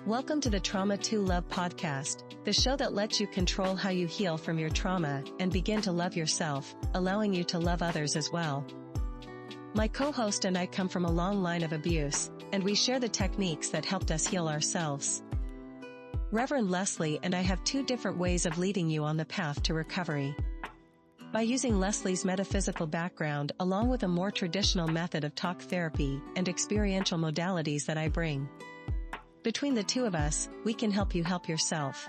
Welcome to the Trauma to Love podcast, the show that lets you control how you heal from your trauma and begin to love yourself, allowing you to love others as well. My co-host and I come from a long line of abuse, and we share the techniques that helped us heal ourselves. Reverend Leslie and I have two different ways of leading you on the path to recovery. By using Leslie's metaphysical background along with a more traditional method of talk therapy and experiential modalities that I bring. Between the two of us, we can help you help yourself.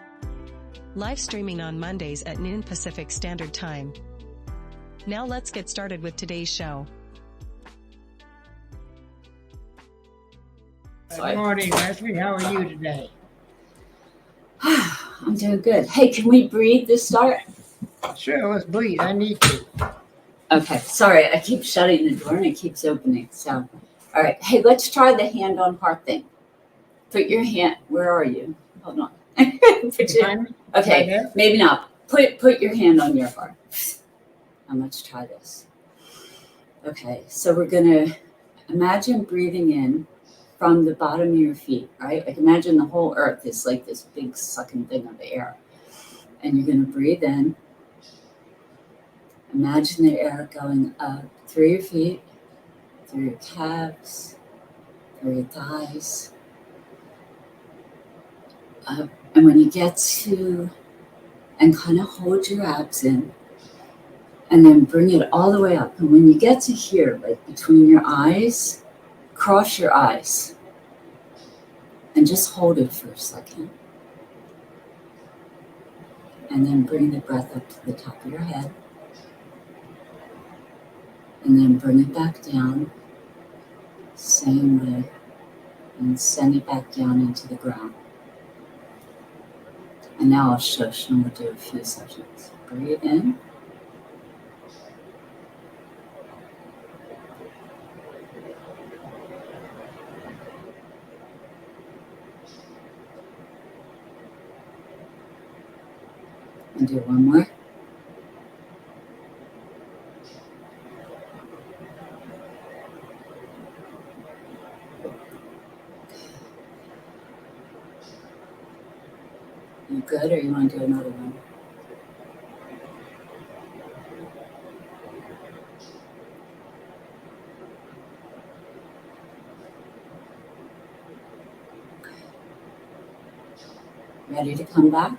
Live streaming on Mondays at noon Pacific Standard Time. Now let's get started with today's show. Good morning, Leslie. How are you today? I'm doing good. Hey, can we breathe to start? Sure, let's breathe. I need to. Okay, sorry, I keep shutting the door and it keeps opening. So, all right. Hey, let's try the hand on heart thing. Put your hand, where are you? Hold on. Okay, maybe not. Put your hand on your heart. And let's try this. Okay, so we're going to imagine breathing in from the bottom of your feet, right? Like imagine the whole earth is like this big sucking thing of air. And you're going to breathe in. Imagine the air going up through your feet, through your calves, through your thighs. And when you get to, and kind of hold your abs in, and then bring it all the way up. And when you get to here, like between your eyes, cross your eyes. And just hold it for a second. And then bring the breath up to the top of your head. And then bring it back down, same way, and send it back down into the ground. And now I'll shush and we'll do a few sessions. Breathe in. And do one more. You good, or you want to do another one? Okay. Ready to come back?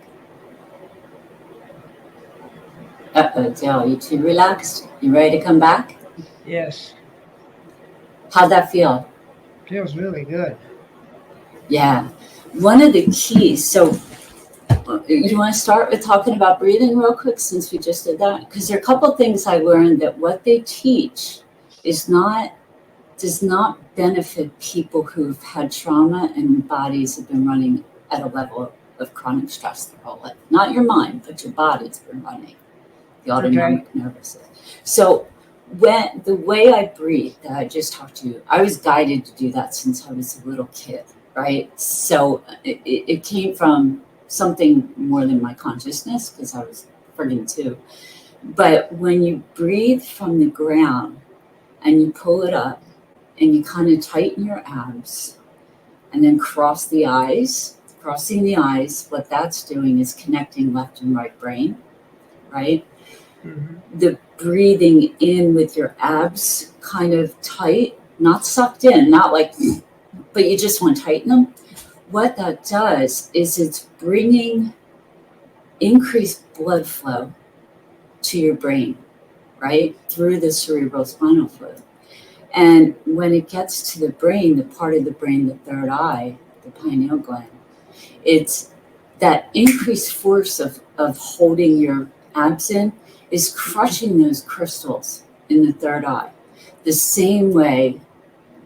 Dale, you too relaxed? You ready to come back? Yes. How'd that feel? Feels really good. Yeah. One of the keys, so you want to start with talking about breathing real quick since we just did that? Because there are a couple of things I learned that what they teach does not benefit people who've had trauma and bodies have been running at a level of chronic stress their whole life. Not your mind, but your body's been running. The autonomic nervous system. So when the way I breathe that I just talked to you, I was guided to do that since I was a little kid, right? So it came from something more than my consciousness because I was friggin' two. But when you breathe from the ground and you pull it up and you kind of tighten your abs and then cross the eyes, crossing the eyes, what that's doing is connecting left and right brain, right? Mm-hmm. The breathing in with your abs kind of tight, not sucked in, not like, but you just want to tighten them. What that does is it's bringing increased blood flow to your brain, right? Through the cerebral spinal fluid. And when it gets to the brain, the part of the brain, the third eye, the pineal gland, it's that increased force of holding your abs in is crushing those crystals in the third eye. The same way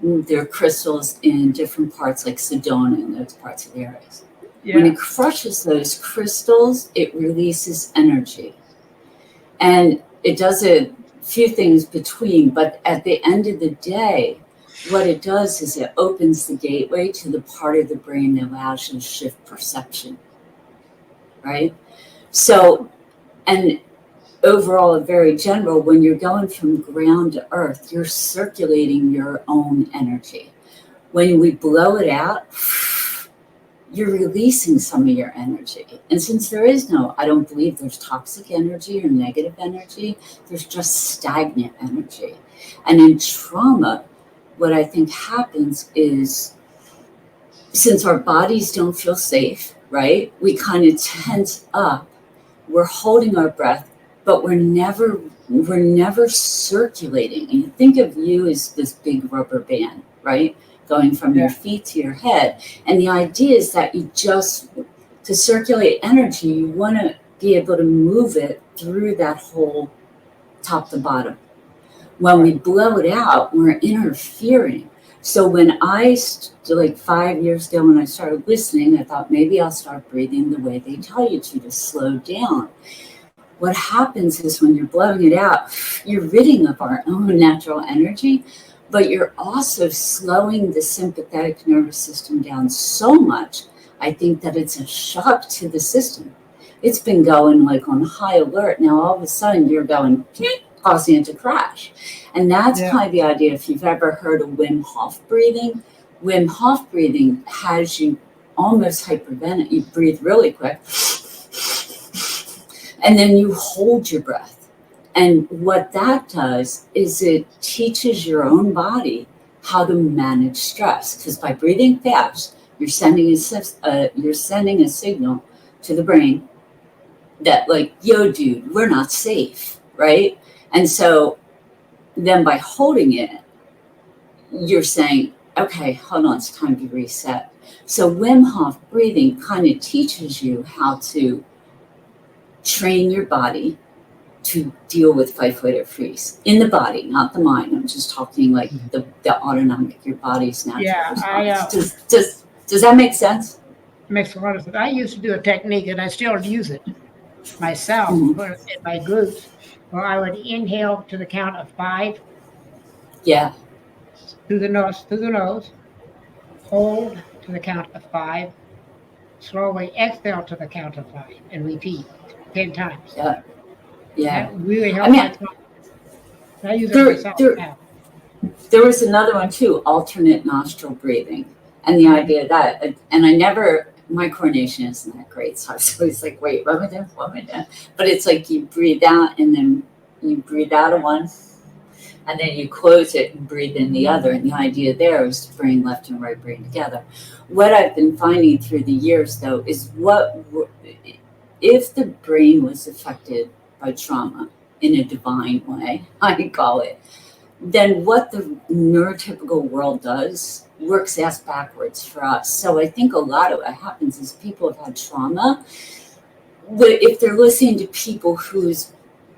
there are crystals in different parts like Sedona and those parts of the areas. Yeah. When it crushes those crystals, it releases energy. And it does a few things between, but at the end of the day, what it does is it opens the gateway to the part of the brain that allows you to shift perception, right? So, and overall, very general, when you're going from ground to earth, you're circulating your own energy. When we blow it out, you're releasing some of your energy. And since there is no, I don't believe there's toxic energy or negative energy, there's just stagnant energy. And in trauma, what I think happens is, since our bodies don't feel safe, right? We kind of tense up. We're holding our breath, but we're never circulating. And you think of you as this big rubber band, right? Going from your feet to your head. And the idea is that you just, to circulate energy, you want to be able to move it through that whole top to bottom. When we blow it out, we're interfering. So when like 5 years ago, when I started listening, I thought maybe I'll start breathing the way they tell you to slow down. What happens is when you're blowing it out, you're ridding of our own natural energy, but you're also slowing the sympathetic nervous system down so much, I think that it's a shock to the system. It's been going like on high alert. Now all of a sudden you're going, causing it to crash. And that's kind of the idea. If you've ever heard of Wim Hof breathing has you almost hyperventilate. You breathe really quick. And then you hold your breath. And what that does is it teaches your own body how to manage stress. Because by breathing fast, you're sending a signal to the brain that, like, yo, dude, we're not safe, right? And so then by holding it, you're saying, okay, hold on, it's time to reset. So Wim Hof breathing kind of teaches you how to train your body to deal with fight, flight, or freeze in the body, not the mind. I'm just talking like the autonomic, your body's natural response. Does that make sense? Makes a lot of sense. I used to do a technique, and I still use it myself in my groups, where I would inhale to the count of 5. Yeah. Through the nose, hold to the count of 5, slowly exhale to the count of 5, and repeat 10 times. Yeah. That really helped my confidence. I use it myself now. There was another one too, alternate nostril breathing. And the idea that, and my coordination isn't that great, so I was always like, wait, what am I doing? But it's like you breathe out and then you breathe out of one, and then you close it and breathe in the other. And the idea there is to bring left and right brain together. What I've been finding through the years, though, is if the brain was affected by trauma in a divine way, I call it, then what the neurotypical world does works ass backwards for us. So I think a lot of what happens is people have had trauma. If they're listening to people whose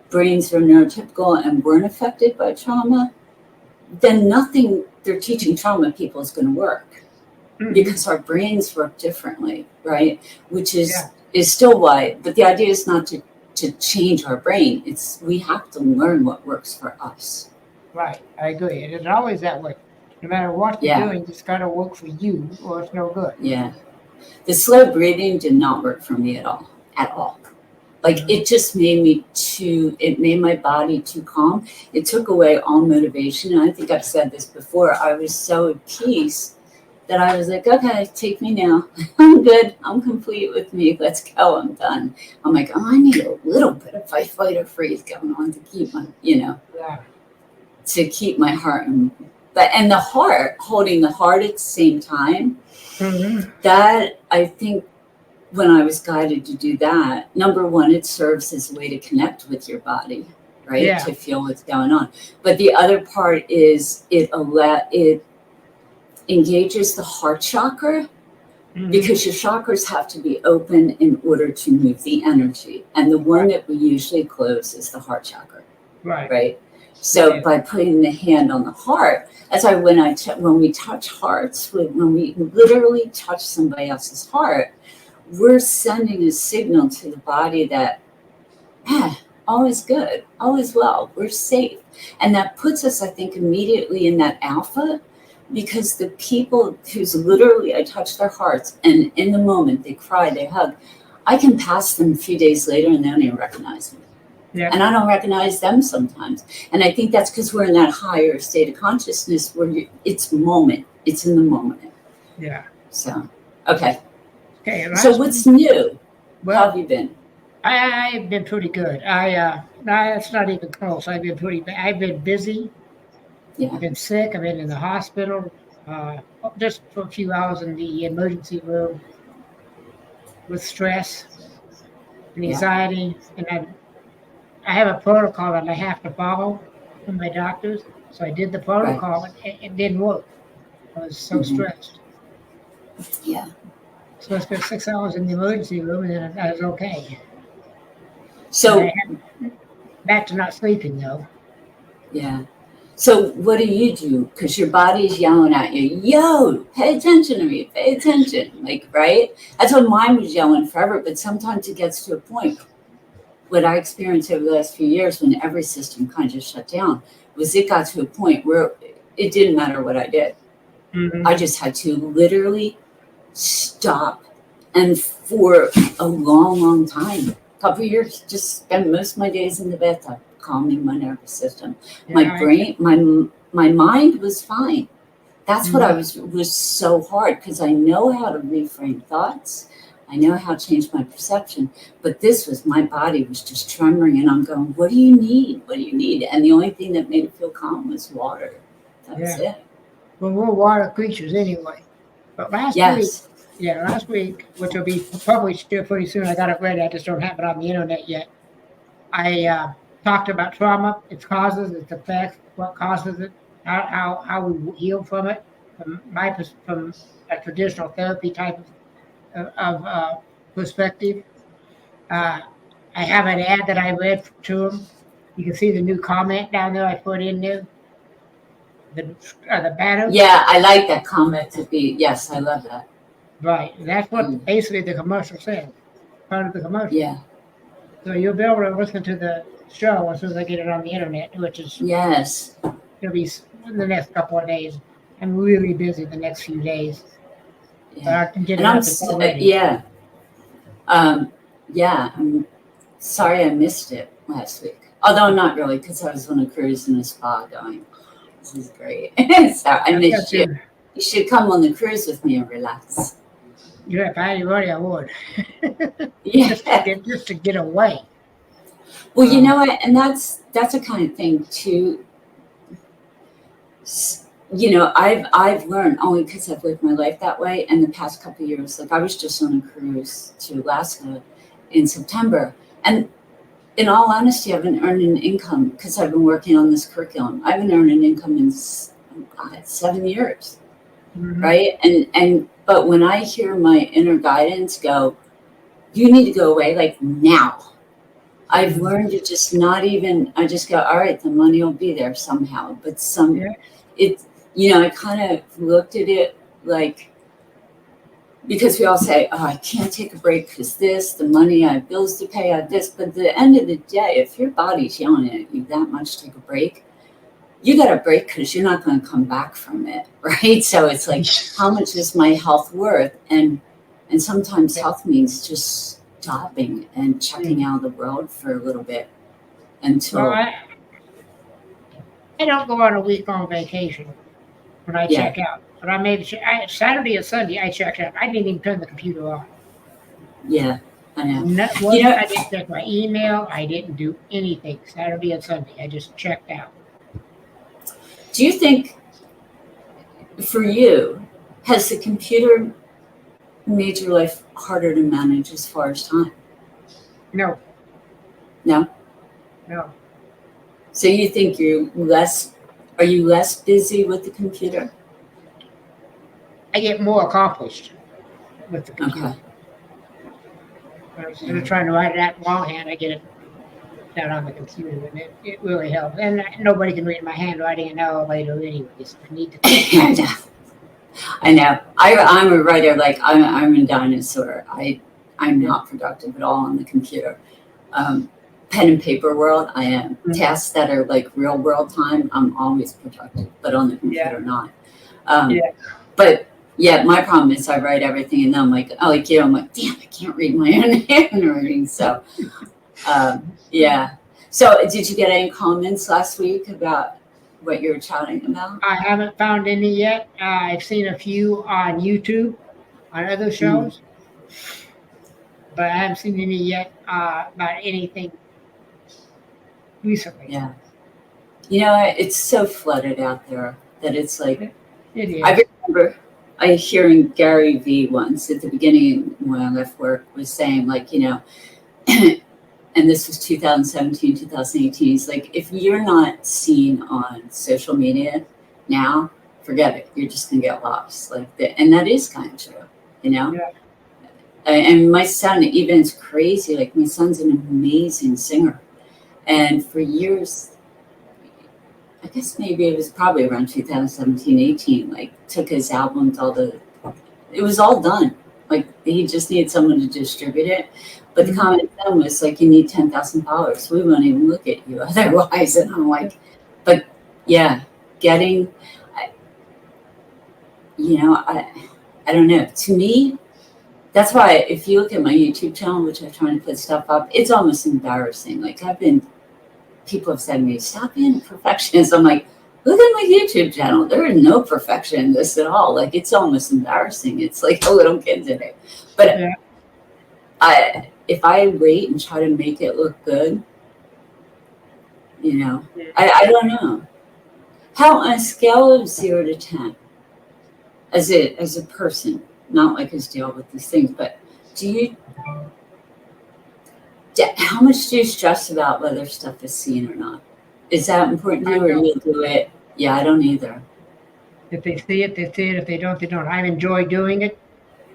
brains are neurotypical and weren't affected by trauma, then nothing they're teaching trauma people is going to work, because our brains work differently, right? Which is still why, but the idea is not to change our brain. We have to learn what works for us. Right, I agree. It is always that way. No matter what you're doing, it's got to work for you, or it's no good. Yeah. The slow breathing did not work for me at all. Like, it just made my body too calm. It took away all motivation. And I think I've said this before. I was so at peace that I was like, okay, take me now. I'm good. I'm complete with me. Let's go. I'm done. I'm like, I need a little bit of fight, flight, or freeze going on to keep my, to keep my heart and the heart, holding the heart at the same time. That, I think, when I was guided to do that, number one, it serves as a way to connect with your body, right? Yeah. To feel what's going on. But the other part is it engages the heart chakra, because your chakras have to be open in order to move the energy. And the one that we usually close is the heart chakra. Right. So by putting the hand on the heart, when we touch hearts, when we literally touch somebody else's heart, we're sending a signal to the body that, all is good, all is well, we're safe. And that puts us, I think, immediately in that alpha, because the people who's literally, I touch their hearts, and in the moment they cry, they hug, I can pass them a few days later and they don't even recognize me. Yeah. And I don't recognize them sometimes. And I think that's because we're in that higher state of consciousness where it's in the moment. Yeah. So, okay. Okay, So what's new? How well, have you been? I've been pretty good. No, it's not even close. I've been I've been busy. Yeah, I've been sick. I've been in the hospital, uh, just for a few hours in the emergency room with stress and yeah, anxiety. And I have a protocol that I have to follow from my doctors. So I did the right. protocol and it didn't work. I was so Hmm. stressed. Yeah. So I spent 6 hours in the emergency room and then I was okay. And I So, had back to not sleeping though. yeah. So what do you do? Because your body's yelling at you, yo, pay attention to me, pay attention. Like, right? That's what mine was yelling forever. But sometimes it gets to a point. What I experienced over the last few years when every system kind of just shut down was it got to a point where it didn't matter what I did. Hmm. I just had to literally stop. And for a long, long time, a couple of years, just spend most of my days in the bathtub, calming my nervous system. My Yeah, brain, my mind was fine. That's what I mhm. was so hard because I know how to reframe thoughts. I know how to change my perception, but this was my body was just tremoring, and I'm going, "What do you need? What do you need?" And the only thing that made it feel calm was water. That was Yeah. it. Well, we're water creatures anyway. But Yes. last week, which will be published still pretty soon. I got it ready. I just don't have it on the internet yet. I talked about trauma, its causes, its effects, what causes it, how we heal from it, from a traditional therapy type of perspective. Uh, I have an ad that I read to him. You can see the new comment down there I put in there. The banner. Yeah, I like that comment to be. Yes, I love that. Right. That's what Mm, basically the commercial says. Part of the commercial. yeah. So you'll be able to listen to the show as soon as I get it on the internet, which is Yes. gonna be in the next couple of days. I'm really busy the next few days, but Yeah. I can get And it up. It's all ready. yeah. Um, yeah. I'm sorry I missed it last week. Although not really, because I was on a cruise in a spa going, this is great. So I I've got missed you. to. You should come on the cruise with me and relax. Yeah, if I had ready, I would. Yeah. Just to get away. Well, you Um, know what? And that's a kind of thing too. You know, I've learned only because I've lived my life that way. And the past couple of years, like I was just on a cruise to Alaska in September, and in all honesty, I haven't earned an income because I've been working on this curriculum. I haven't earned an income in oh God, 7 years, mhm. right? And but when I hear my inner guidance go, you need to go away like now. I've learned to just not even. I just go, all right, the money will be there somehow. But Yeah. it, I kind of looked at it like because we all say, oh, I can't take a break because the money, I have bills to pay, I have this. But at the end of the day, if your body's yelling at you that much to take a break, you got to break because you're not going to come back from it, right? So it's like, how much is my health worth? And sometimes health means just stopping and checking out of the world for a little bit Well, until, I don't go on a week long vacation when I yeah, check out. But I made sure Saturday and Sunday I checked out. I didn't even turn the computer on. yeah, I know. Not You one. know, I didn't check my email. I didn't do anything Saturday and Sunday. I just checked out. do you think for you, has the computer made your life harder to manage as far as time? No, No? no. So you think are you less busy with the computer? I get more accomplished with the Okay. computer. Instead of Yeah. trying to write it out longhand, I get it down on the computer, and it really helps. And nobody can read my handwriting an hour later, anyways. I need to type I fast. know. I know. I'm a writer. Like I'm a dinosaur. I'm Yeah. not productive at all on the computer. Pen and paper world, I am. Mhm. Tasks that are like real world time, I'm always productive, but on the Yeah. computer, not. Um, Yeah. but yeah, my problem is I write everything and then I'm like, oh, like you, I'm like, damn, I can't read my own handwriting. So, yeah. So, did you get any comments last week about what you were chatting about? I haven't found any yet. I've seen a few on YouTube on other Mm, shows. But I haven't seen any yet about anything recently. Yeah. It's so flooded out there that it's like, It is. I remember hearing Gary Vee once at the beginning when I left work was saying, like, and this was 2017, 2018. He's like, if you're not seen on social media now, forget it. You're just going to get lost. And that is kind of true, Yeah. And my son, even it's crazy. Like, my son's an amazing singer. And for years, I guess maybe it was probably around 2017, 18, like, took his albums, it was all done. Like, he just needed someone to distribute it. But the comment then was like, you need 10,000 followers. We won't even look at you otherwise. And I'm like, but yeah, getting, I don't know. To me, that's why if you look at my YouTube channel, which I'm trying to put stuff up, it's almost embarrassing. Like, people have said to me, stop being a perfectionist. I'm like, look at my YouTube channel. There is no perfection in this at all. Like, it's almost embarrassing. It's like a little kid today. But yeah. If I wait and try to make it look good, I don't know. How, on a scale of 0 to 10, as a person, not like as Dale with these things, but how much do you stress about whether stuff is seen or not? Is that important to you, or you do it? Yeah, I don't either. If they see it, they see it. If they don't, they don't. I enjoy doing it.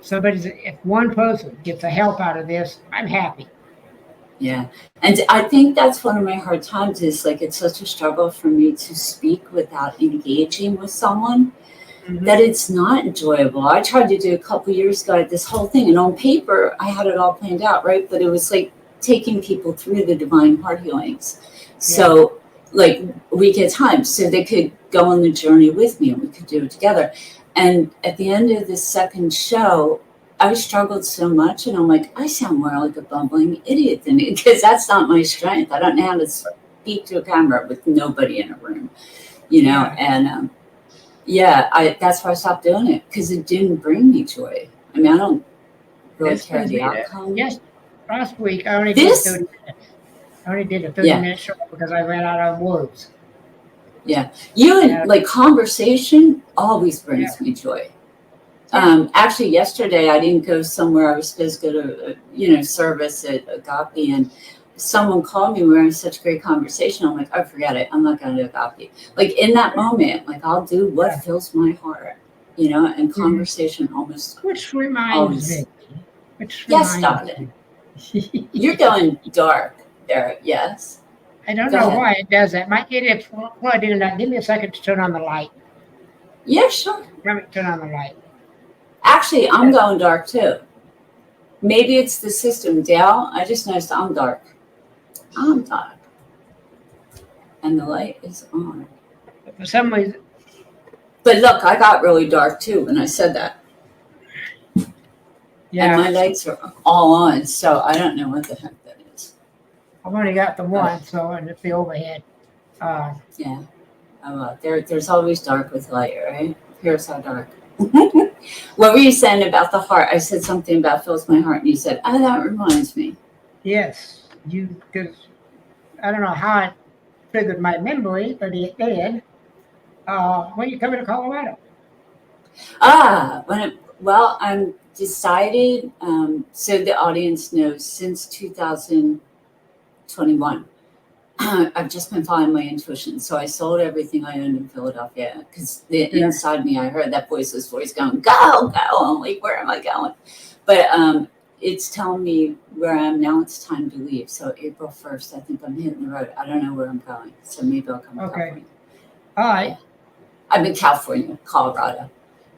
If one person gets a help out of this, I'm happy. Yeah. And I think that's one of my hard times is, like, it's such a struggle for me to speak without engaging with someone that it's not enjoyable. I tried to do a couple years ago this whole thing, and on paper, I had it all planned out, right? But it was like taking people through the divine heart healings. So, like, week at a time, so they could go on the journey with me and we could do it together. And at the end of the second show, I struggled so much, and I'm like, I sound more like a bumbling idiot than it, because that's not my strength. I don't know how to speak to a camera with nobody in a room, and that's why I stopped doing it, because it didn't bring me joy. I mean, I don't really care the outcome. Yes, last week I only did 30 minutes. I only did a 30-minute show because I ran out of words. Yeah, like, conversation always brings me joy. Actually, yesterday I didn't go somewhere. I was supposed to go to service at Agape, and someone called me. We were having such a great conversation. I'm like, oh, forget it. I'm not going to Agape. Like, in that moment, like, I'll do what fills my heart, and conversation almost. Which reminds me. Yes, darling. You're going dark there. Yes. I don't know why it does that. Might get it plugged in or not. Give me a second to turn on the light. Yeah, sure. Let me turn on the light. Actually, I'm going dark too. Maybe it's the system, Dale. I just noticed I'm dark. I'm dark. And the light is on. But for some reason. But look, I got really dark too when I said that. Yeah. And my lights are all on, so I don't know what the heck that is. I've only got the one, and it's the overhead. Yeah. Oh, well, there's always dark with light, right? Here's how dark. What were you saying about the heart? I said something about fills my heart, and you said, oh, that reminds me. Yes, because I don't know how it triggered my memory, but it did. When you coming to Colorado? I'm decided, so the audience knows, since 2021, I've just been following my intuition. So I sold everything I owned in Philadelphia, because inside me, I heard that voiceless voice going, go, go. I'm like, where am I going? But it's telling me where I am now. It's time to leave. So April 1st, I think I'm hitting the road. I don't know where I'm going. So maybe I'll come to California. All right. I'm in California, Colorado.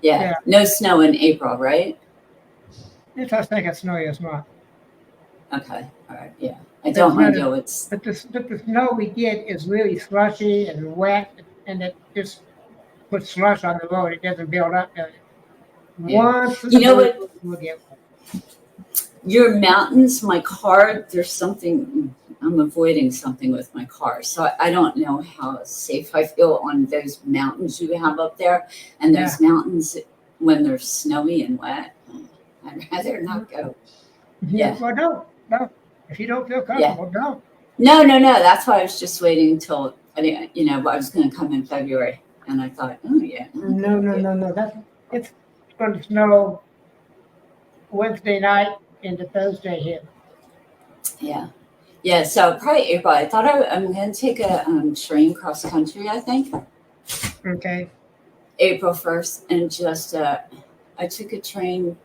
Yeah. No snow in April, right? It's I think it's snowy as well. Okay. All right. Yeah. I don't mind to it's. But the snow we get is really slushy and wet, and it just puts slush on the road. It doesn't build up. Once you know what? We'll get one. Your mountains, my car, there's something, I'm avoiding something with my car. So I don't know how safe I feel on those mountains you have up there. And those mountains, when they're snowy and wet, I'd rather not go. Yeah. Well, no. If you don't feel comfortable, don't. No. That's why I was just waiting until I was going to come in February, and I thought, oh yeah. No. It's going to snow Wednesday night into Thursday here. Yeah. So probably April. I thought I'm going to take a train cross country. I think Okay. April 1st, and just I took a train.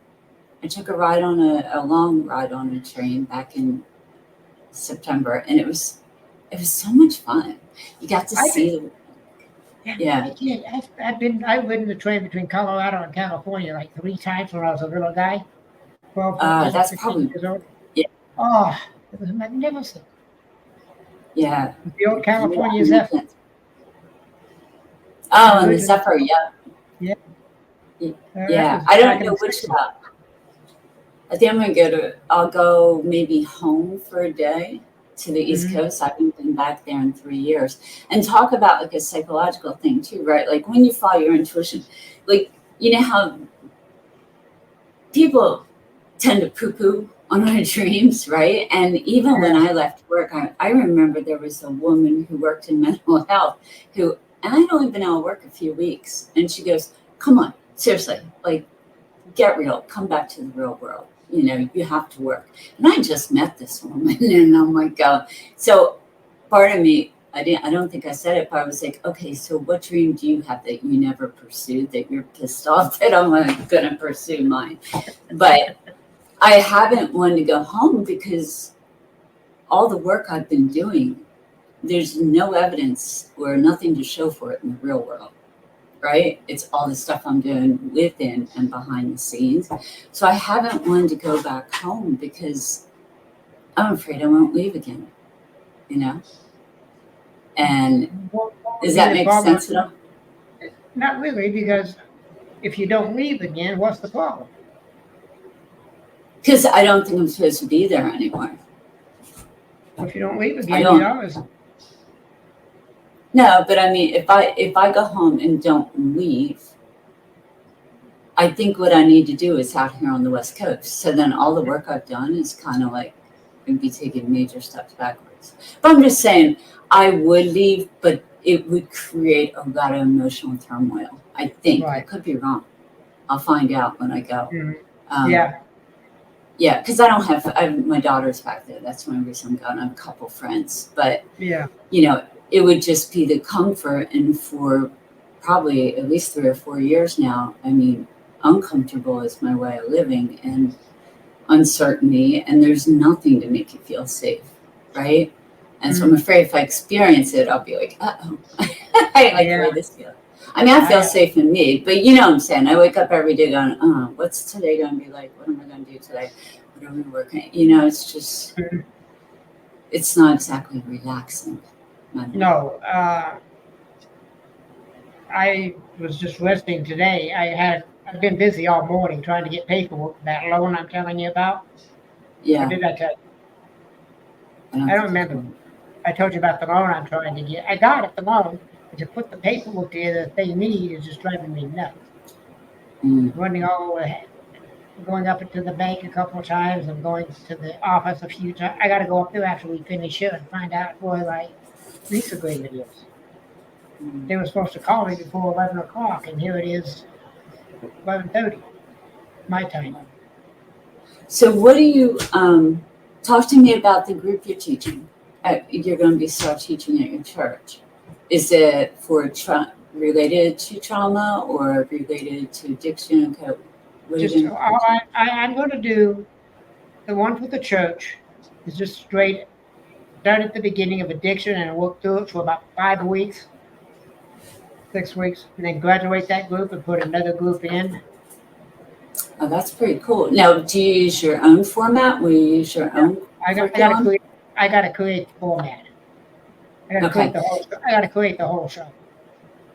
I took a ride on a long ride on a train back in September, and it was so much fun. You got to see. Yeah. I've ridden the train between Colorado and California like 3 times when I was a little guy. 12, That's probably years old. Yeah. Oh, it was magnificent. Yeah. The old California Zephyr. Oh, and the Zephyr, Yeah. Yeah. I don't know which I think I'll go maybe home for a day to the East Coast. I haven't been back there in 3 years. And talk about like a psychological thing too, right? Like when you follow your intuition, like, you know how people tend to poo-poo on our dreams, right? And even when I left work, I remember there was a woman who worked in mental health and I'd only been out of work a few weeks. And she goes, come on, seriously, like, get real, come back to the real world. You have to work. And I just met this woman, and I'm like, so part of me, I don't think I said it, but I was like, okay, so what dream do you have that you never pursued, that you're pissed off that I'm going to pursue mine? But I haven't wanted to go home because all the work I've been doing, there's no evidence or nothing to show for it in the real world. Right? It's all the stuff I'm doing within and behind the scenes. So I haven't wanted to go back home because I'm afraid I won't leave again, And does that make sense at all? Not really, because if you don't leave again, what's the problem? Because I don't think I'm supposed to be there anymore. If you don't leave again, No, but I mean, if I go home and don't leave, I think what I need to do is out here on the West Coast. So then all the work I've done is kind of like I'd be taking major steps backwards. But I'm just saying I would leave, but it would create a lot of emotional turmoil. I think. I could be wrong. I'll find out when I go. Yeah, because I have my daughter's back there. That's one reason I'm going. I have a couple friends, but it would just be the comfort, and for probably at least 3 or 4 years now, I mean, uncomfortable is my way of living, and uncertainty, and there's nothing to make you feel safe, right? And so I'm afraid if I experience it, I'll be like, uh-oh, I like the way this feels. I mean, I feel safe in me, but you know what I'm saying? I wake up every day going, what's today going to be like? What am I going to do today? What are we working? It's just, it's not exactly relaxing. No, I was just listening today. I've been busy all morning trying to get paperwork, that loan I'm telling you about. Yeah. Or did I tell you? I don't remember. I told you about the loan I'm trying to get. I got it, the loan, but to put the paperwork together that they need is just driving me nuts. Running all over, going up into the bank a couple of times and going to the office a few times. I got to go up there after we finish here and find out where my lease agreement is. They were supposed to call me before 11 o'clock, and here it is, 11:30, my time. So what do you, talk to me about the group you're teaching. You're going to start teaching at your church. Is it for related to trauma or related to addiction? I'm going to do the one for the church is just straight, start at the beginning of addiction and work through it for about 5 weeks, 6 weeks, and then graduate that group and put another group in. Oh, that's pretty cool. Now, do you use your own format? Will you use your own? I got to create the format. I got to create the whole show,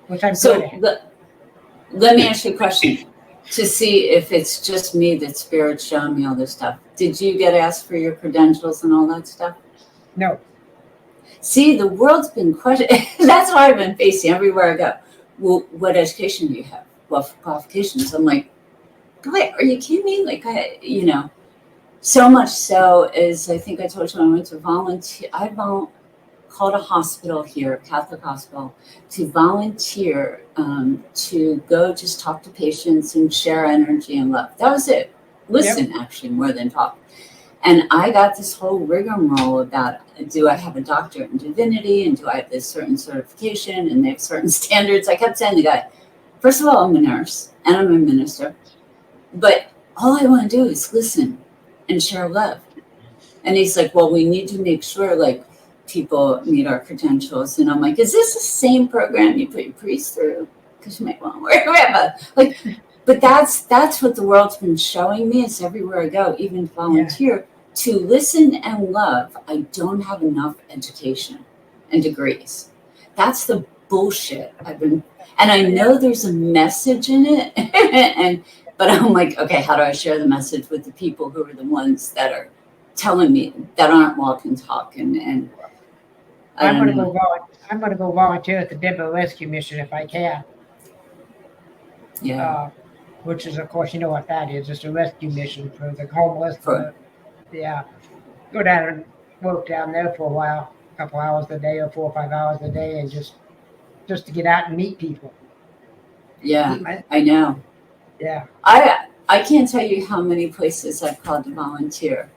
which I'm good at. Let me ask you a question to see if it's just me that Spirit's showing me all this stuff. Did you get asked for your credentials and all that stuff? No. See, the world's been questioning. That's why I've been facing everywhere I go. Well, what education do you have? Well, qualifications. I'm like, wait, are you kidding me? Like, so much so is, I think I told you I went to volunteer. Called a hospital here, Catholic hospital, to volunteer to go just talk to patients and share energy and love. That was it. Listen, actually, more than talk. And I got this whole rigmarole about, do I have a doctorate in divinity, and do I have this certain certification, and they have certain standards. I kept saying to the guy, first of all, I'm a nurse and I'm a minister, but all I want to do is listen and share love. And he's like, well, we need to make sure like people meet our credentials. And I'm like, is this the same program you put your priest through? Because you might want to work with like, but that's what the world's been showing me is everywhere I go, even volunteer, to listen and love. I don't have enough education and degrees. That's the bullshit and I know there's a message in it, but I'm like, okay, how do I share the message with the people who are the ones that are telling me that aren't walk and talk? And I'm going to go volunteer at the Denver Rescue Mission if I can. Yeah. Which is, of course, you know what that is. It's a rescue mission for the homeless. Go down and work down there for a while, a couple hours a day or 4 or 5 hours a day, and just to get out and meet people. Yeah, I know. Yeah. I can't tell you how many places I've called to volunteer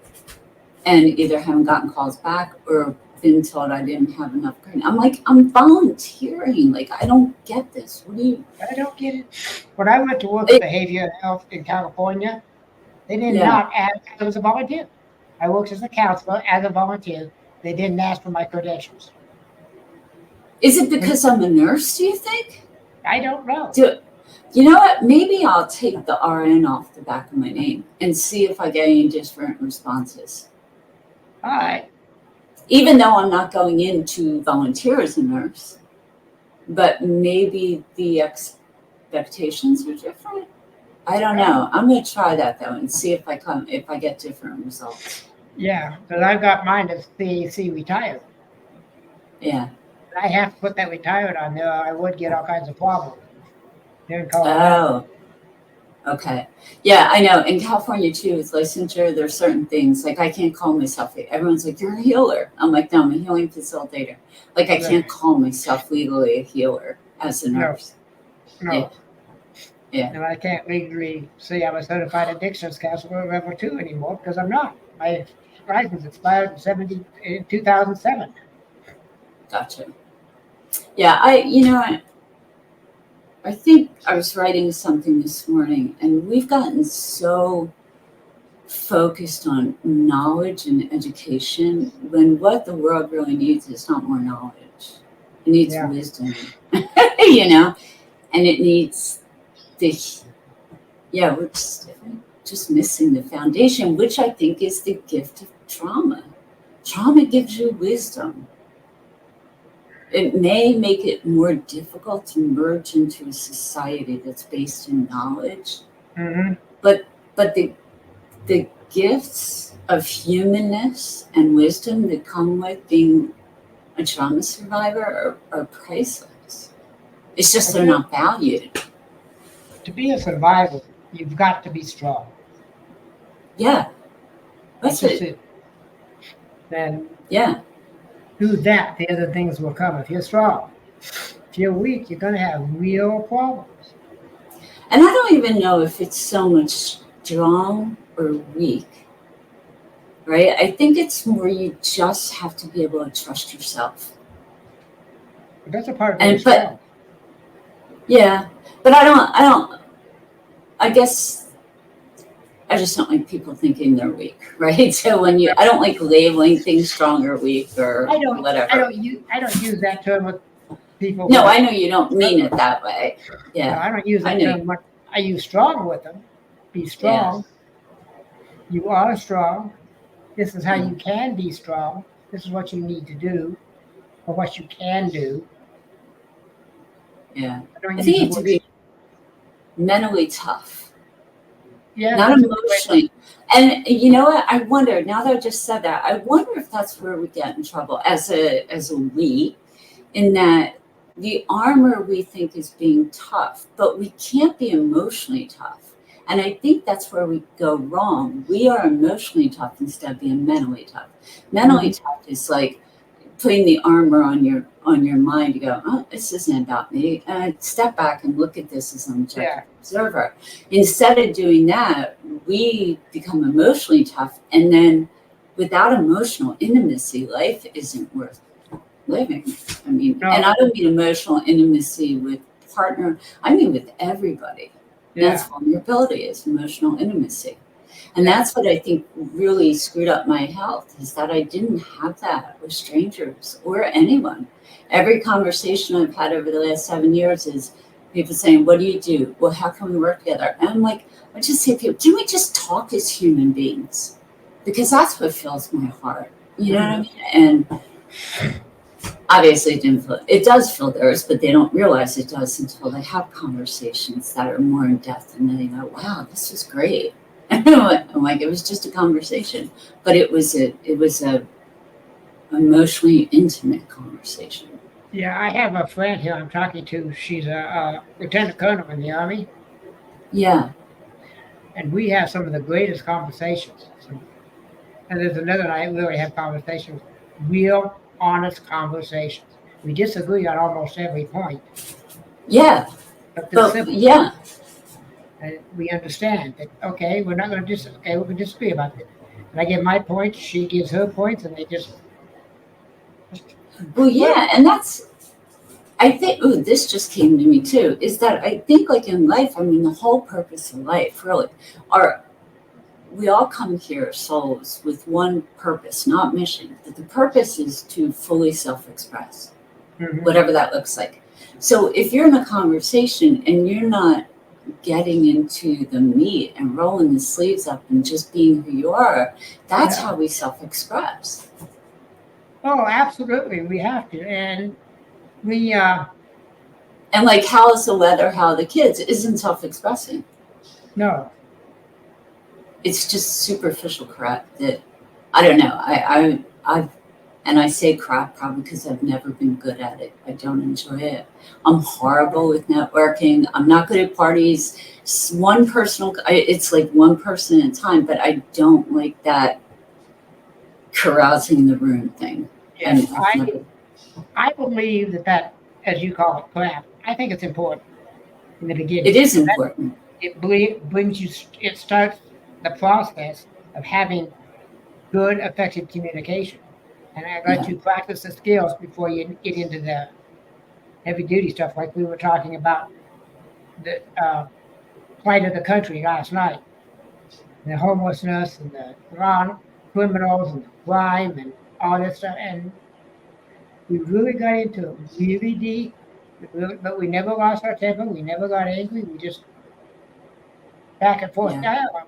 and either haven't gotten calls back or been told I didn't have enough credit. I'm like, I'm volunteering. Like, I don't get this. I don't get it. When I went to work for behavioral health in California, they did not ask. I was a volunteer. I worked as a counselor, as a volunteer. They didn't ask for my credentials. Is it because I'm a nurse, do you think? I don't know. You know what? Maybe I'll take the RN off the back of my name and see if I get any different responses. All right. Even though I'm not going in to volunteer as a nurse, but maybe the expectations are different. I don't know. I'm going to try that though and see if I get different results. Yeah, because I've got mine as CAC retired. Yeah. I have to put that retired on there. I would get all kinds of problems here in Colorado. Oh, okay. Yeah, I know. In California too, with licensure, there's certain things like I can't call myself. Everyone's like, "You're a healer." I'm like, "No, I'm a healing facilitator." Like I can't call myself legally a healer as a nurse. No. Yeah. And I can't legally say I'm a certified addictions counselor level 2 anymore because I'm not. My license expired in 2007. Gotcha. Yeah, I think I was writing something this morning, and we've gotten so focused on knowledge and education when what the world really needs is not more knowledge. It needs wisdom, and it needs we're just missing the foundation, which I think is the gift of trauma. Trauma gives you wisdom. It may make it more difficult to merge into a society that's based in knowledge, but the gifts of humanness and wisdom that come with being a trauma survivor are priceless. It's just they're not valued. To be a survivor, you've got to be strong. Yeah, that's it. Then through that, the other things will come. If you're strong, if you're weak, you're going to have real problems. And I don't even know if it's so much strong or weak, right? I think it's more you just have to be able to trust yourself. But that's a part of being strong. Yeah, but I guess I just don't like people thinking they're weak, right? So I don't like labeling things strong or weak or whatever. I don't use that term with people. No, I know you don't mean it that way. Yeah. No, I don't use that term much. I use strong with them. Be strong. Yeah. You are strong. This is how you can be strong. This is what you need to do or what you can do. Yeah. I think you have to be mentally tough. Yeah, not emotionally. And you know what? I wonder, now that I just said that, I wonder if that's where we get in trouble as a we, in that the armor we think is being tough, but we can't be emotionally tough. And I think that's where we go wrong. We are emotionally tough instead of being mentally tough. Mentally tough is like putting the armor on your mind to go, oh, this isn't about me. Step back and look at this as an objective observer. Instead of doing that, we become emotionally tough, and then without emotional intimacy, life isn't worth living. I mean, and I don't mean emotional intimacy with partner, I mean with everybody. That's vulnerability, is emotional intimacy. And that's what I think really screwed up my health, is that I didn't have that with strangers or anyone. Every conversation I've had over the last 7 years is people saying, what do you do? Well, how can we work together? And I'm like, I just say to people, can we just talk as human beings? Because that's what fills my heart. You know what I mean? And obviously it does fill theirs, but they don't realize it does until they have conversations that are more in depth, and then they go, wow, this was great. I'm like, it was just a conversation, but it was a emotionally intimate conversation. Yeah, I have a friend here I'm talking to. She's a lieutenant colonel in the Army. Yeah. And we have some of the greatest conversations. And there's another night we already have conversations, real, honest conversations. We disagree on almost every point. Yeah. But yeah. And we understand that, okay, we're not going to we can disagree about it. And I give my points, she gives her points, and they just. Well, yeah, and that's, I think, this just came to me too, is that I think like in life, I mean, the whole purpose of life really we all come here souls with one purpose, not mission. But the purpose is to fully self-express, whatever that looks like. So if you're in a conversation and you're not getting into the meat and rolling the sleeves up and just being who you are, that's how we self-express. Oh, absolutely. We have to. And we and like, how is the weather, how are the kids, isn't self-expressing. No. It's just superficial crap that, I don't know. I say crap probably because I've never been good at it. I don't enjoy it. I'm horrible with networking. I'm not good at parties. It's like one person at a time, but I don't like that carousing the room thing. Yes, I believe that, as you call it, crap, I think it's important in the beginning. It is important. It brings you, it starts the process of having good, effective communication. And I got to practice the skills before you get into the heavy duty stuff, like we were talking about the plight of the country last night, the homelessness and the criminals and the crime and all this stuff. And we really got into it really deep, but we never lost our temper. We never got angry. We just back and forth dialogue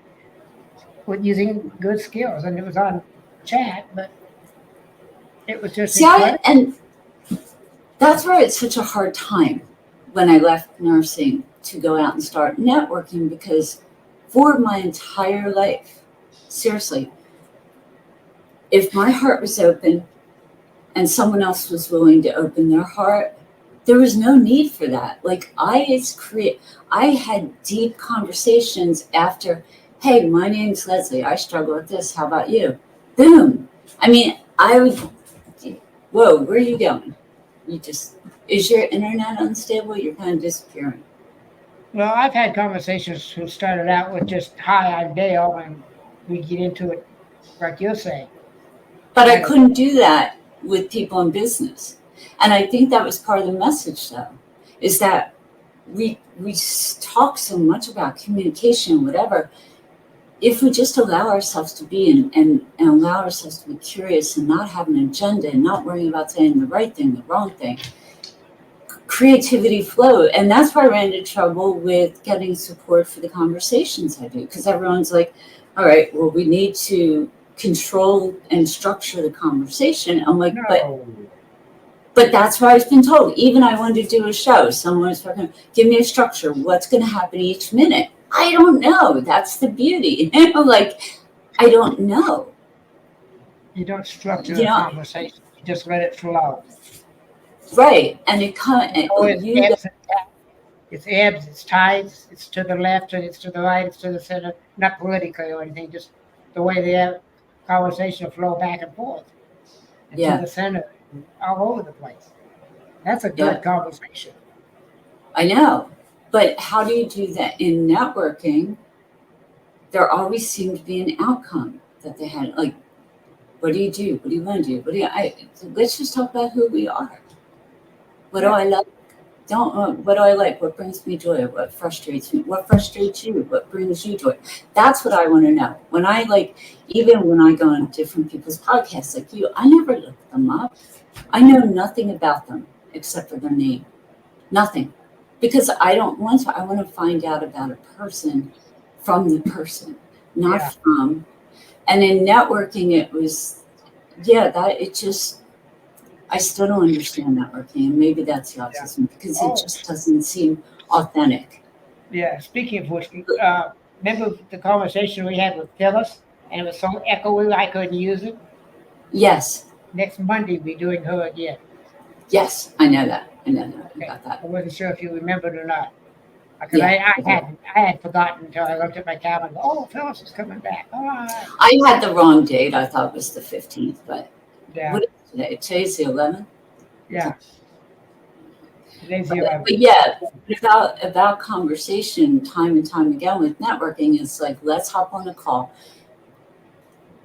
with using good skills. And it was on chat, but it was just and that's where it's such a hard time when I left nursing to go out and start networking, because for my entire life, seriously, if my heart was open and someone else was willing to open their heart, there was no need for that. Like I had deep conversations after, hey, my name's Leslie. I struggle with this. How about you? Boom. I mean, whoa, where are you going? Is your internet unstable? You're kind of disappearing. Well, I've had conversations who started out with just, hi, I'm Dale, and we get into it like you're saying. But I couldn't do that with people in business. And I think that was part of the message, though, is that we talk so much about communication, whatever. If we just allow ourselves to be and allow ourselves to be curious and not have an agenda and not worrying about saying the right thing, the wrong thing, creativity flow. And that's why I ran into trouble with getting support for the conversations I do, because everyone's like, all right, well, we need to control and structure the conversation. I'm like, but that's what I've been told. Even I wanted to do a show. Someone was talking, give me a structure. What's going to happen each minute? I don't know. That's the beauty. Like, I don't know. You don't structure the conversation. You just let it flow. Right. And it It's ebbs, it's tides, it's to the left and it's to the right, it's to the center, not politically or anything, just the way the conversation flow back and forth and to Yeah. the center, all over the place. That's a Yeah. good conversation. I know. But how do you do that in networking? There always seemed to be an outcome that they had. Like, what do you do? What do you want to do? Let's just talk about who we are. What do I like? What do I like? What brings me joy? What frustrates me? What frustrates you? What brings you joy? That's what I want to know. Even when I go on different people's podcasts like you, I never look them up. I know nothing about them except for their name. Nothing. Because I don't want to. I want to find out about a person from the person, not from. And in networking, it was, I still don't understand networking. And maybe that's the autism because it just doesn't seem authentic. Yeah. Speaking of which, remember the conversation we had with Phyllis, and it was so echoey I couldn't use it. Yes. Next Monday we're doing her again. Yes, I know that. I Okay. got that. I wasn't sure if you remembered or not. Because I had forgotten until I looked at my calendar and go, oh, Phyllis is coming back. All right. I had the wrong date. I thought it was the 15th, but what is today? Today's the 11th? Yeah. Today's the 11th. But yeah, about conversation time and time again with networking, it's like, let's hop on a call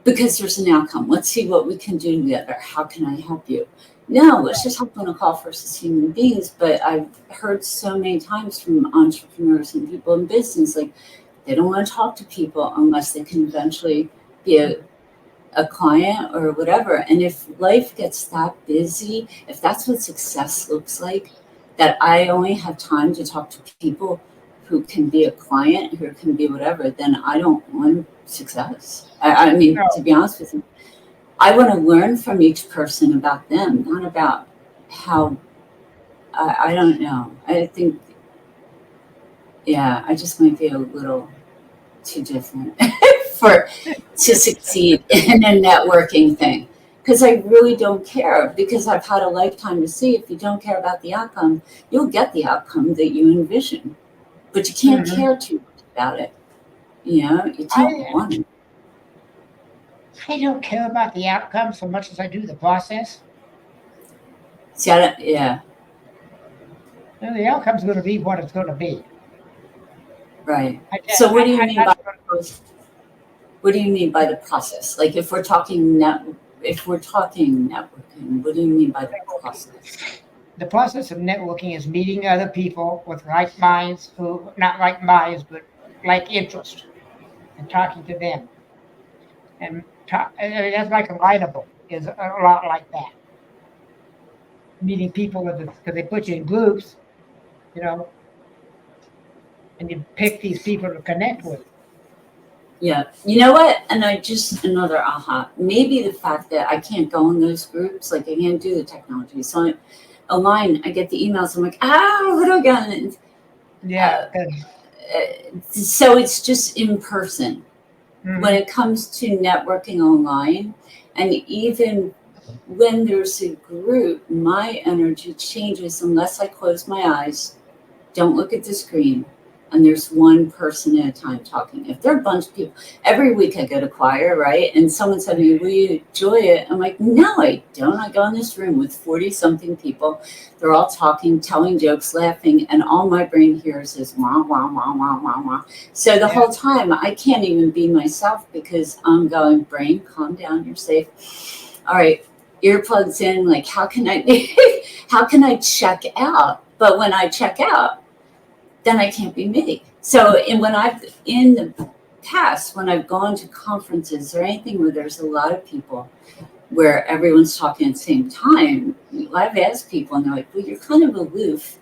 because there's an outcome. Let's see what we can do together. How can I help you? No, let's just hop on a call versus human beings. But I've heard so many times from entrepreneurs and people in business, like they don't want to talk to people unless they can eventually be a client or whatever. And if life gets that busy, if that's what success looks like, that I only have time to talk to people who can be a client, who can be whatever, then I don't want success. I mean, to be honest with you, I want to learn from each person about them, not about how, I don't know. I think, I just might be a little too different to succeed in a networking thing. Because I really don't care, because I've had a lifetime to see if you don't care about the outcome, you'll get the outcome that you envision. But you can't care too much about it. You don't want it. I don't care about the outcome so much as I do the process. See, yeah. The outcome's going to be what it's going to be. Right. So what do you mean by the process? Like if we're talking networking, what do you mean by the process? The process of networking is meeting other people with like minds, who not like minds, but like interest, and talking to them. And that's like a Lineable is a lot like that. Meeting people because they put you in groups, and you pick these people to connect with. Yeah. You know what? And another aha. Maybe the fact that I can't go in those groups, like I can't do the technology. So online, I get the emails. I'm like, what do I got? Yeah. So it's just in person. Mm-hmm. When it comes to networking online, and even when there's a group, my energy changes unless I close my eyes, don't look at the screen, and there's one person at a time talking. If there are a bunch of people, every week I go to choir, right? And someone said to me, will you enjoy it? I'm like, no, I don't. I go in this room with 40-something people. They're all talking, telling jokes, laughing, and all my brain hears is wah, wah, wah, wah, wah, wah. So the whole time I can't even be myself because I'm going, brain, calm down, you're safe. All right, earplugs in, like how can I check out? But when I check out, then I can't be me. So in the past, when I've gone to conferences or anything where there's a lot of people where everyone's talking at the same time, I've asked people and they're like, well, you're kind of aloof.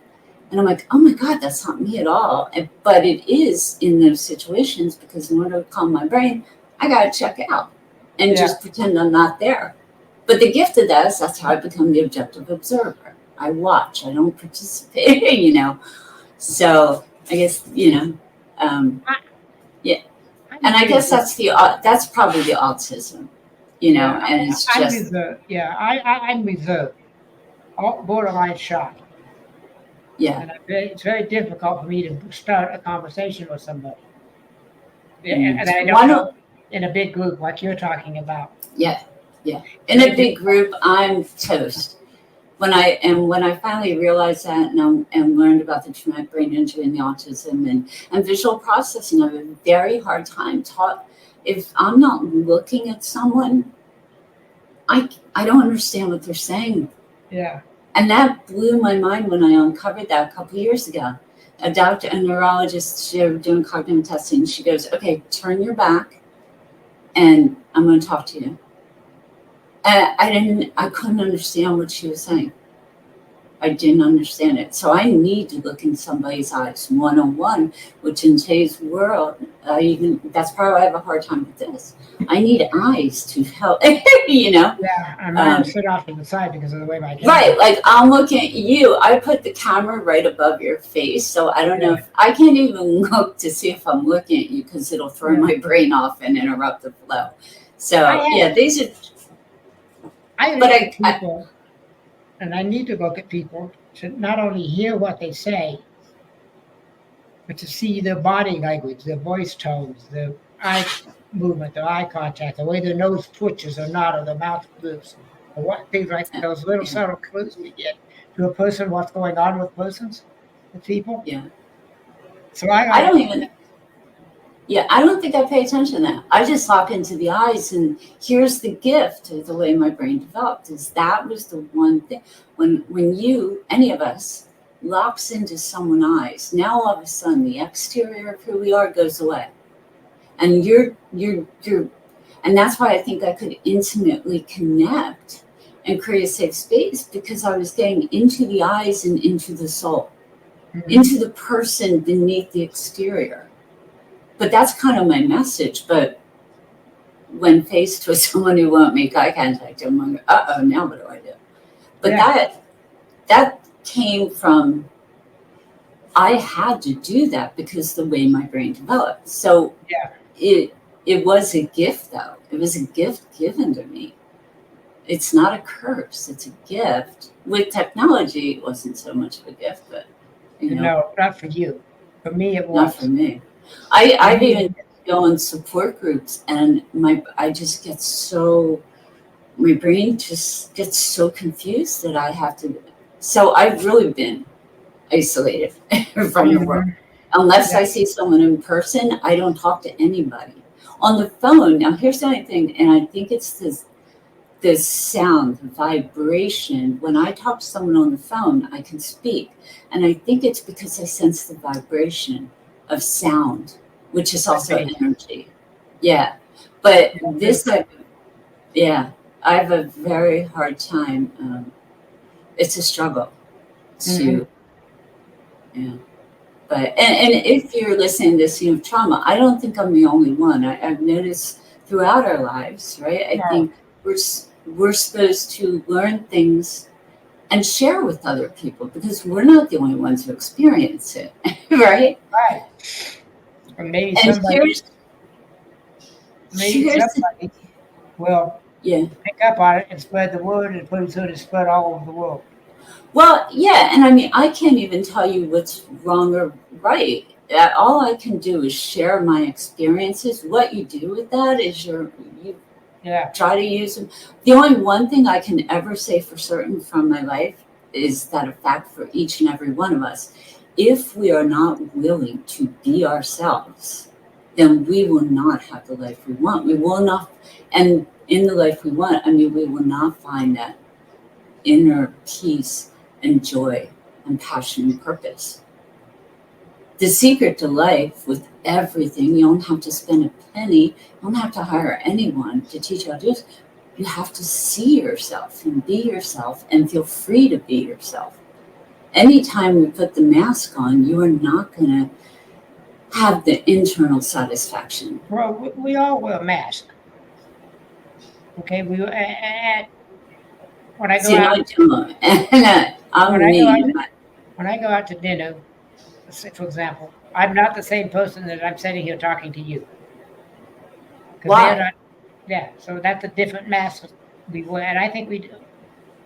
And I'm like, oh my God, that's not me at all. But it is in those situations because in order to calm my brain, I got to check out and just pretend I'm not there. But the gift of that is that's how I become the objective observer. I watch, I don't participate, So I guess, And I guess that's probably the autism, and it's just. I'm reserved. Borderline shy. Yeah. And it's very difficult for me to start a conversation with somebody. Mm. And I Why don't know don't, in a big group like you're talking about. yeah, yeah. In Very a big difficult. group, I'm toast. When I finally realized that and learned about the traumatic brain injury and the autism and visual processing, I have a very hard time if I'm not looking at someone, I don't understand what they're saying. Yeah. And that blew my mind when I uncovered that a couple of years ago. A neurologist, she was doing cognitive testing. She goes, okay, turn your back and I'm going to talk to you. And I couldn't understand what she was saying. I didn't understand it. So I need to look in somebody's eyes one-on-one, which in today's world, that's probably why I have a hard time with this. I need eyes to help, you know? Yeah. And mine sit off to the side because of the way my camera. Right, like I'm looking at you. I put the camera right above your face, so I don't know Yeah. if I can't even look to see if I'm looking at you because it'll throw my brain off and interrupt the flow. So yeah, these are. I But look at people, and I need to look at people to not only hear what they say, but to see their body language, their voice tones, their eye movement, their eye contact, the way their nose twitches or not, or their mouth moves, or what things like those little yeah, subtle clues we get to a person, what's going on with people. yeah. So I I like, don't even. Yeah, I don't think I pay attention to that. I just lock into the eyes, and here's the gift of the way my brain developed. Is that was the one thing when any of us locks into someone's eyes. Now all of a sudden, the exterior of who we are goes away, and and that's why I think I could intimately connect and create a safe space because I was getting into the eyes and into the soul, into the person beneath the exterior. But that's kind of my message. But when faced with someone who won't make eye contact, I'm like, uh-oh, now what do I do? But that came from, I had to do that because the way my brain developed. So it was a gift, though. It was a gift given to me. It's not a curse. It's a gift. With technology, it wasn't so much of a gift, but, no, not for you. For me, it was. Not for me. I've even go in support groups and I just get my brain just gets so confused that I have to. So I've really been isolated from the world. Unless I see someone in person, I don't talk to anybody. On the phone, now here's the only thing, and I think it's this sound, vibration. When I talk to someone on the phone, I can speak. And I think it's because I sense the vibration of sound, which is also energy. Yeah. But I have a very hard time. It's a struggle to, But, and if you're listening to this, trauma, I don't think I'm the only one. I've noticed throughout our lives, right? I think we're supposed to learn things and share with other people because we're not the only ones who experience it, right? Right. Or maybe And somebody will pick up on it and spread the word and put it so to spread all over the world. Well, yeah, and I mean, I can't even tell you what's wrong or right. All I can do is share my experiences. What you do with that is you try to use them. The only one thing I can ever say for certain from my life is that a fact for each and every one of us. If we are not willing to be ourselves, then we will not have the life we want. We will not, and in the life we want, I mean, we will not find that inner peace and joy and passion and purpose. The secret to life with everything, you don't have to spend a penny, you don't have to hire anyone to teach you how to do this. You have to see yourself and be yourself and feel free to be yourself. Anytime we put the mask on, you are not going to have the internal satisfaction. Well, we all wear a mask. Okay, when I go out, when I go out to dinner, for example, I'm not the same person that I'm sitting here talking to you. Why? So that's a different mask we wear, and I think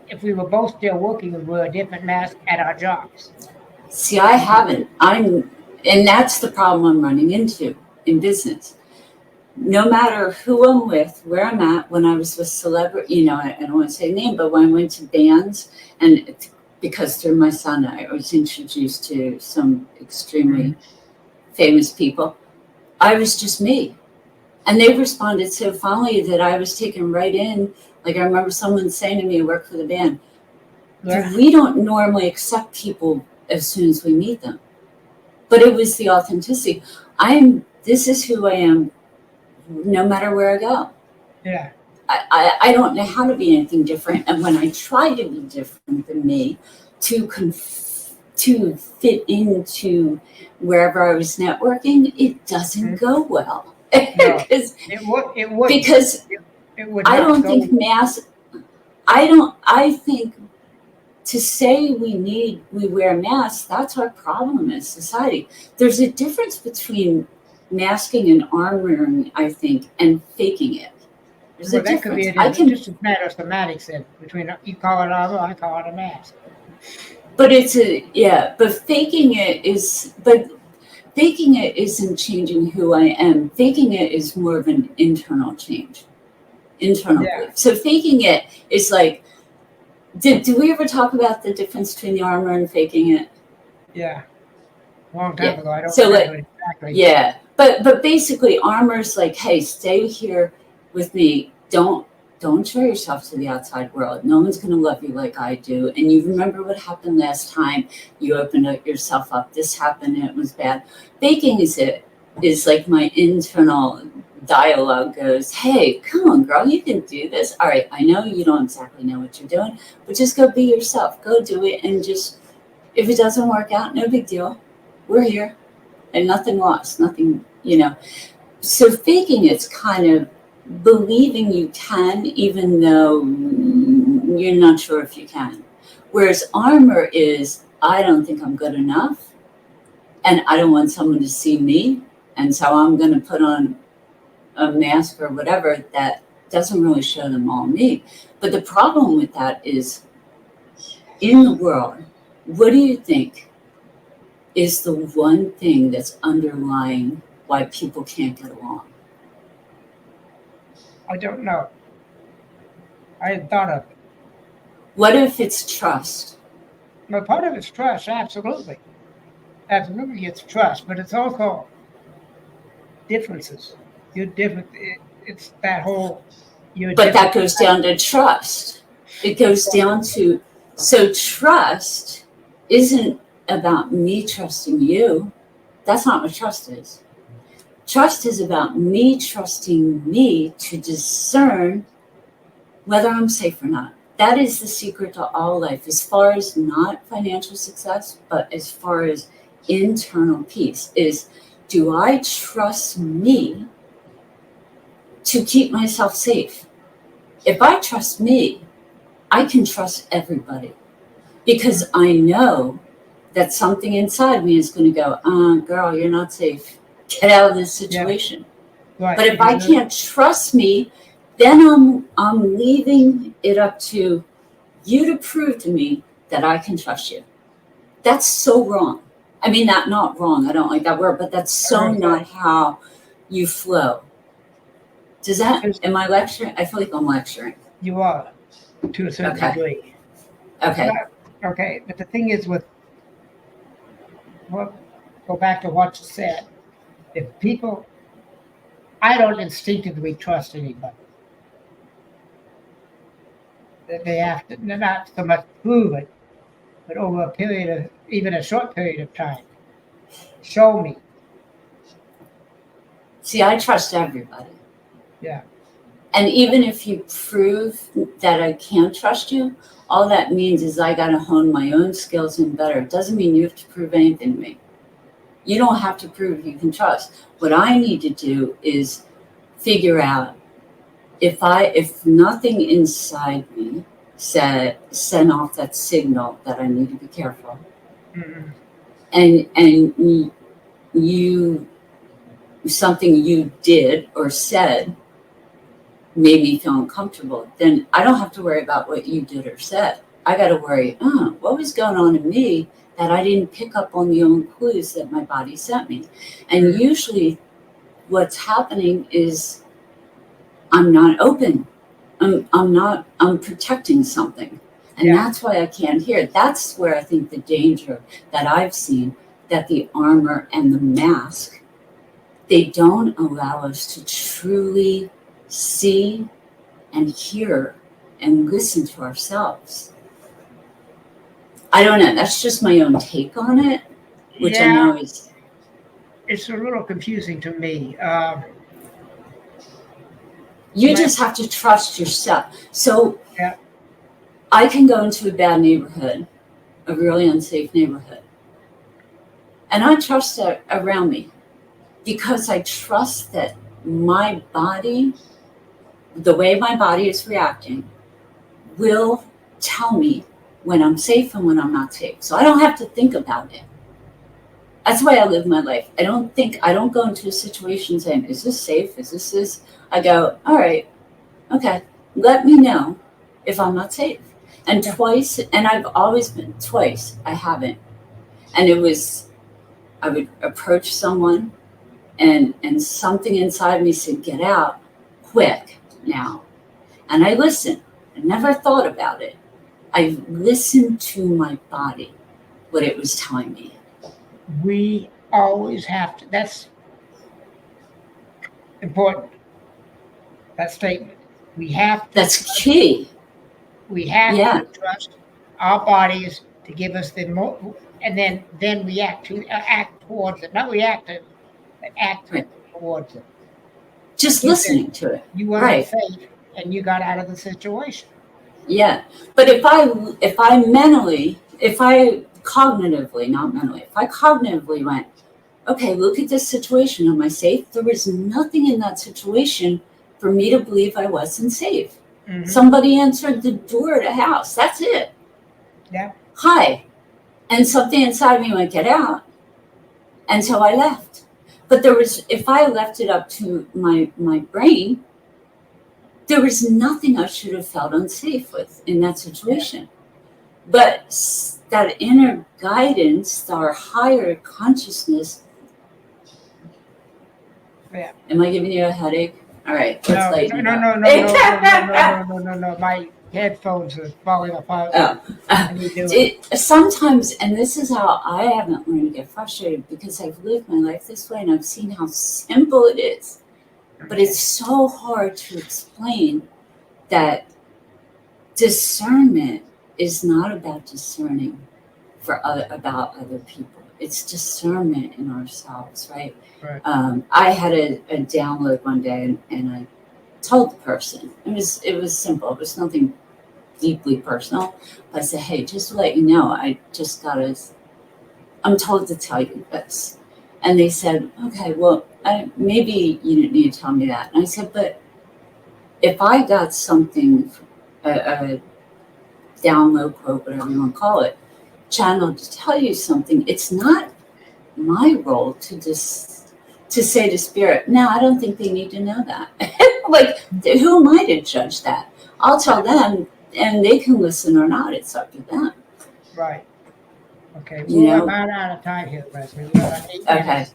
if we were both still working, we wear a different mask at our jobs. See, I haven't. And that's the problem I'm running into in business. No matter who I'm with, where I'm at, when I was with celebrity, I don't want to say name, but when I went to bands, and because through my son, I was introduced to some extremely famous people, I was just me. And they responded so fondly that I was taken right in. Like I remember someone saying to me, I work for the band, we don't normally accept people as soon as we meet them. But it was the authenticity. This is who I am, no matter where I go. Yeah. I don't know how to be anything different. And when I try to be different than me, to fit into wherever I was networking, it doesn't go well. No, it would because it would I don't go think I think to say we wear masks, that's our problem as society. There's a difference between masking and armoring, I think, and faking it. There's a difference. That could be just a matter of semantics then, between you call it armor, I call it a mask. But faking it isn't changing who I am. Faking it is more of an internal change. Belief. So faking it is like, do we ever talk about the difference between the armor and faking it? Yeah. A long time ago. I don't know exactly. Yeah. But basically armor's like, hey, stay here with me. Don't show yourself to the outside world. No one's going to love you like I do. And you remember what happened last time you opened yourself up. This happened and it was bad. Faking is like my internal dialogue goes, hey, come on, girl, you can do this. All right, I know you don't exactly know what you're doing, but just go be yourself. Go do it. And just, if it doesn't work out, no big deal. We're here and nothing lost, nothing, So faking it's kind of believing you can, even though you're not sure if you can. Whereas armor is, I don't think I'm good enough and I don't want someone to see me. And so I'm going to put on a mask or whatever that doesn't really show them all me. But the problem with that is in the world, what do you think is the one thing that's underlying why people can't get along? I don't know. I hadn't thought of it. What if it's trust? Well, part of it's trust, absolutely. Absolutely, it's trust, but it's also differences. You're different. It's that whole. But that goes down to trust. It goes down to, so trust isn't about me trusting you. That's not what trust is. Trust is about me trusting me to discern whether I'm safe or not. That is the secret to all life, as far as not financial success, but as far as internal peace, is, do I trust me to keep myself safe? If I trust me, I can trust everybody, because I know that something inside me is going to go, girl, you're not safe. Get out of this situation. Yeah. Right. But if I can't trust me, then I'm leaving it up to you to prove to me that I can trust you. That's so wrong. I mean, not wrong. I don't like that word, but that's so not how you flow. Am I lecturing? I feel like I'm lecturing. You are, to a certain degree. Okay. Okay, but the thing is go back to what you said. If people, I don't instinctively trust anybody. They have to, not so much prove it, but over a period of, even a short period of time, show me. See, I trust everybody. Yeah. And even if you prove that I can't trust you, all that means is I got to hone my own skills and better. It doesn't mean you have to prove anything to me. You don't have to prove you can trust. What I need to do is figure out if nothing inside me sent off that signal that I need to be careful. Mm-hmm. And you something you did or said made me feel uncomfortable, then I don't have to worry about what you did or said. I got to worry, what was going on in me that I didn't pick up on the own clues that my body sent me. And usually what's happening is I'm not open. I'm protecting something. And that's why I can't hear. That's where I think the danger that I've seen, that the armor and the mask, they don't allow us to truly see and hear and listen to ourselves. I don't know. That's just my own take on it, which I know is... It's a little confusing to me. You just have to trust yourself. So I can go into a bad neighborhood, a really unsafe neighborhood, and I trust that around me because I trust that my body, the way my body is reacting, will tell me when I'm safe and when I'm not safe. So I don't have to think about it. That's the way I live my life. I don't go into a situation saying, is this safe? Is this? I go, all right, okay, let me know if I'm not safe. And twice, and I've always been, twice, I haven't. And it was, I would approach someone and something inside me said, get out, quick, now. And I listened. I never thought about it. I listened to my body, what it was telling me. We always have to, that's important, that statement. We have to. That's key. We have to trust our bodies to give us the more, and then we act towards it. Not react to it, but act towards it. Just listening to it. You weren't safe and you got out of the situation. Yeah. But if I cognitively, not mentally, if I cognitively went, okay, look at this situation. Am I safe? There was nothing in that situation for me to believe I wasn't safe. Mm-hmm. Somebody answered the door at a house. That's it. Yeah. Hi. And something inside me went, get out. And so I left. But if I left it up to my brain, there was nothing I should have felt unsafe with in that situation. But that inner guidance, our higher consciousness. Yeah. Am I giving you a headache? All right. No. My headphones are falling apart. Sometimes, and this is how I haven't learned to get frustrated, because I've lived my life this way and I've seen how simple it is. But it's so hard to explain that discernment is not about discerning about other people. It's discernment in ourselves, right? I had a download one day, and I told the person, it was simple. It was nothing deeply personal. I said, hey, just to let you know, I'm told to tell you this. And they said, okay, well, maybe you didn't need to tell me that. And I said, but if I got something, a download, quote, whatever you want to call it, channel to tell you something, it's not my role to say to spirit, no, I don't think they need to know that. Like, who am I to judge that? I'll tell them, and they can listen or not. It's up to them. Right. Okay. Well, I'm out of time here, Leslie. Okay.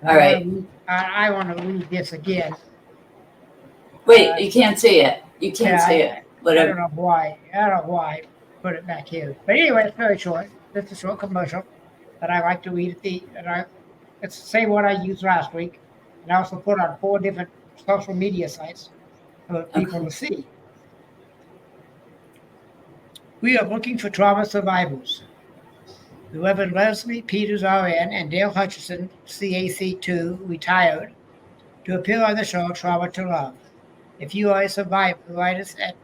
All right. I want to read this again. Wait, you can't see it. You can't see it. Whatever. I don't know why. Put it back here. But anyway, it's very short. It's a short commercial that I like to read it's the same one I used last week. And I also put on 4 different social media sites for people to see. We are looking for trauma survivors. The Reverend Leslie Peters, RN, and Dale Hutchinson, CAC2, retired, to appear on the show Trauma to Love. If you are a survivor, write us at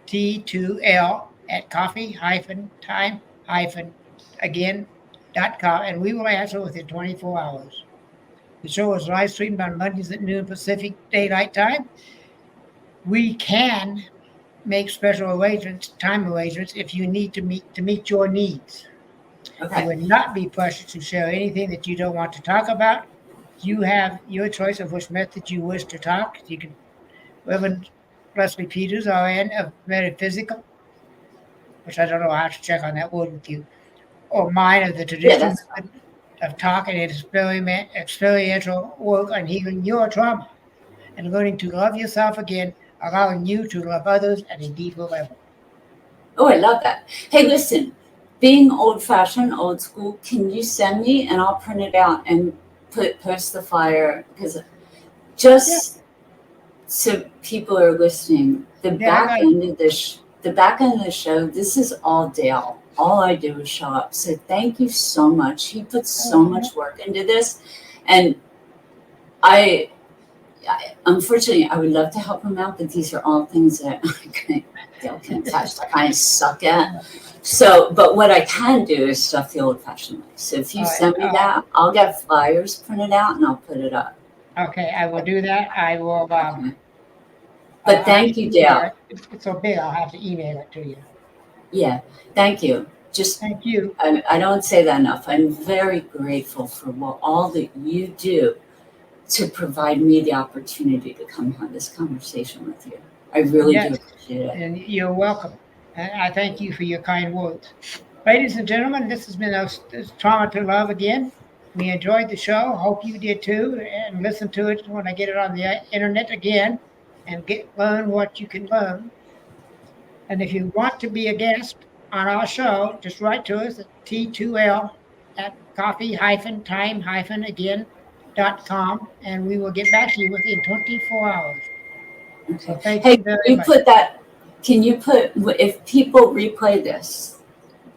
t2l@coffee-time-again.com, and we will answer within 24 hours. The show is live streamed on Mondays at noon Pacific Daylight Time. We can make special time arrangements if you need to meet your needs. Okay. You would not be pressured to share anything that you don't want to talk about. You have your choice of which method you wish to talk. You can, Reverend Leslie Peters, RN of Metaphysical, which I don't know, I have to check on that word with you. or mine of the Yeah, traditional that's fine. method of talking and experiential work on healing your trauma and learning to love yourself again, allowing you to love others at a deeper level. Oh, I love that. Hey, listen, being old-fashioned, old school, can you send me and I'll print it out and post the flyer? Because Yeah, just so people are listening, the yeah, I back got it. end of the back end of the show, this is all Dale. All I do is show up. So thank you so much. He puts so much work into this, and I unfortunately I would love to help him out, but these are all things that Dale can attest. I kind of suck at. So, but what I can do is stuff the old-fashioned way. So if you All right. send me that, I'll get flyers printed out and I'll put it up. Okay, I will do that. I will. Okay. But thank you, Dale. It's so big, I'll have to email it to you. Yeah, thank you. Just Thank you. I don't say that enough. I'm very grateful for all that you do to provide me the opportunity to come have this conversation with you. I really do Yes, appreciate it. and you're welcome. And I thank you for your kind words. Ladies and gentlemen, this has been this Trauma to Love again. We enjoyed the show. Hope you did too. And listen to it when I get it on the internet again and learn what you can learn. And if you want to be a guest on our show, just write to us at t2l@coffee-time-again.com and we will get back to you within 24 hours. So Okay. thank Hey, you very you much. put that? Can you put if people replay this?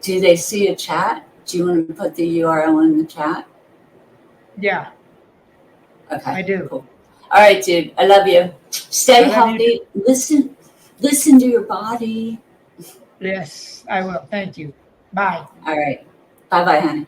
Do they see a chat? Do you want to put the URL in the chat? Yeah, Okay. I do. Cool. All right, dude. I love you. Stay I love healthy. Listen to your body. Yes, I will. Thank you. Bye. All right. Bye-bye, honey.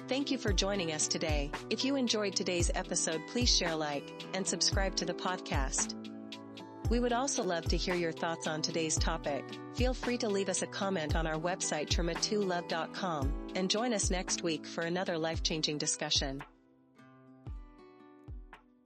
Thank you for joining us today. If you enjoyed today's episode, please share, like, and subscribe to the podcast. We would also love to hear your thoughts on today's topic. Feel free to leave us a comment on our website trauma2love.com and join us next week for another life-changing discussion.